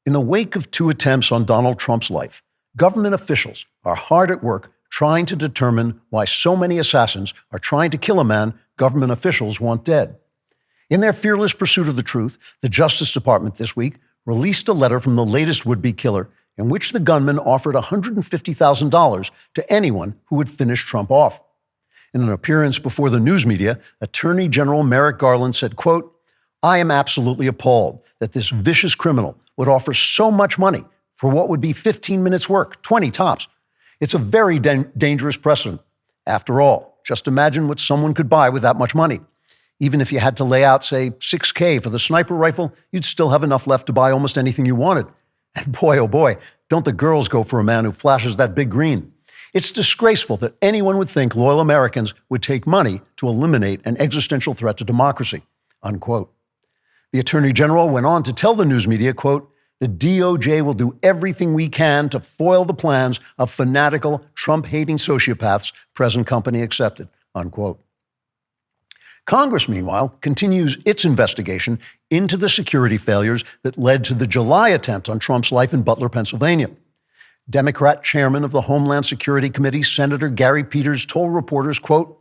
In the wake of two attempts on Donald Trump's life, government officials are hard at work trying to determine why so many assassins are trying to kill a man government officials want dead. In their fearless pursuit of the truth, the Justice Department this week released a letter from the latest would-be killer in which the gunman offered $150,000 to anyone who would finish Trump off. In an appearance before the news media, Attorney General Merrick Garland said, quote, "I am absolutely appalled that this vicious criminal would offer so much money for what would be 15 minutes work, 20 tops. It's a very dangerous precedent. After all, just imagine what someone could buy with that much money. Even if you had to lay out, say, $6,000 for the sniper rifle, you'd still have enough left to buy almost anything you wanted. And boy, oh boy, don't the girls go for a man who flashes that big green. It's disgraceful that anyone would think loyal Americans would take money to eliminate an existential threat to democracy," unquote. The Attorney General went on to tell the news media, quote, "The DOJ will do everything we can to foil the plans of fanatical, Trump-hating sociopaths, present company accepted," unquote. Congress, meanwhile, continues its investigation into the security failures that led to the July attempt on Trump's life in Butler, Pennsylvania. Democrat chairman of the Homeland Security Committee, Senator Gary Peters, told reporters, quote,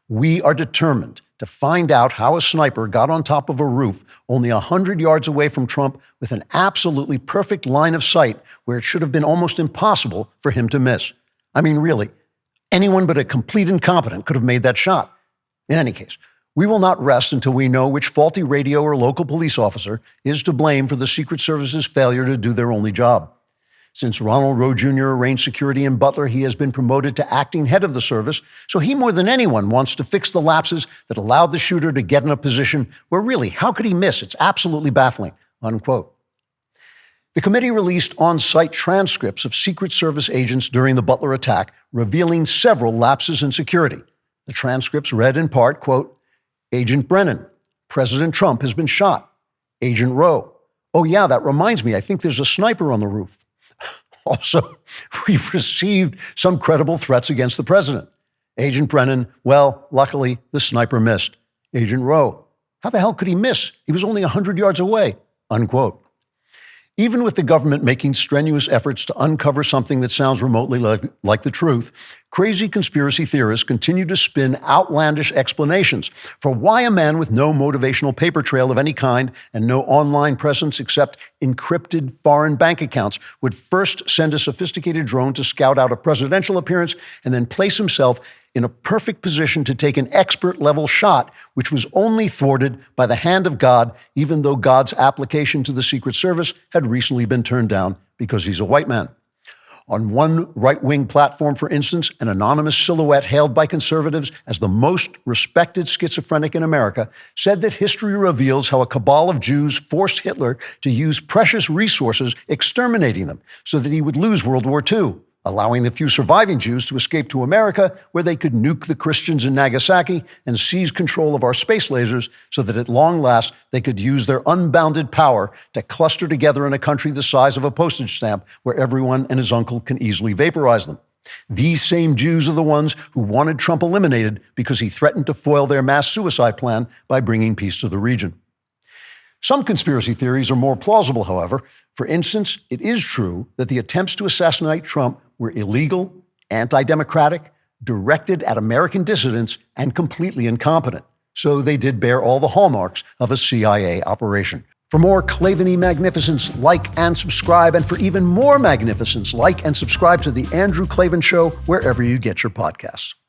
"We are determined to find out how a sniper got on top of a roof only 100 yards away from Trump with an absolutely perfect line of sight where it should have been almost impossible for him to miss. I mean, really, anyone but a complete incompetent could have made that shot. In any case, we will not rest until we know which faulty radio or local police officer is to blame for the Secret Service's failure to do their only job. Since Ronald Roe Jr. arranged security in Butler, he has been promoted to acting head of the service, so he more than anyone wants to fix the lapses that allowed the shooter to get in a position where really, how could he miss? It's absolutely baffling," unquote. The committee released on-site transcripts of Secret Service agents during the Butler attack, revealing several lapses in security. The transcripts read in part, quote, "Agent Brennan, President Trump has been shot. Agent Rowe, oh yeah, that reminds me, I think there's a sniper on the roof. Also, we've received some credible threats against the president. Agent Brennan, well, luckily, the sniper missed. Agent Rowe, how the hell could he miss? He was only 100 yards away," unquote. Even with the government making strenuous efforts to uncover something that sounds remotely like the truth, crazy conspiracy theorists continue to spin outlandish explanations for why a man with no motivational paper trail of any kind and no online presence except encrypted foreign bank accounts would first send a sophisticated drone to scout out a presidential appearance and then place himself in a perfect position to take an expert-level shot, which was only thwarted by the hand of God, even though God's application to the Secret Service had recently been turned down because he's a white man. On one right-wing platform, for instance, an anonymous silhouette hailed by conservatives as the most respected schizophrenic in America said that history reveals how a cabal of Jews forced Hitler to use precious resources, exterminating them, so that he would lose World War II. Allowing the few surviving Jews to escape to America, where they could nuke the Christians in Nagasaki and seize control of our space lasers so that at long last they could use their unbounded power to cluster together in a country the size of a postage stamp where everyone and his uncle can easily vaporize them. These same Jews are the ones who wanted Trump eliminated because he threatened to foil their mass suicide plan by bringing peace to the region. Some conspiracy theories are more plausible, however. For instance, it is true that the attempts to assassinate Trump were illegal, anti-democratic, directed at American dissidents, and completely incompetent. So they did bear all the hallmarks of a CIA operation. For more Klavan-y magnificence, like and subscribe. And for even more magnificence, like and subscribe to The Andrew Klavan Show wherever you get your podcasts.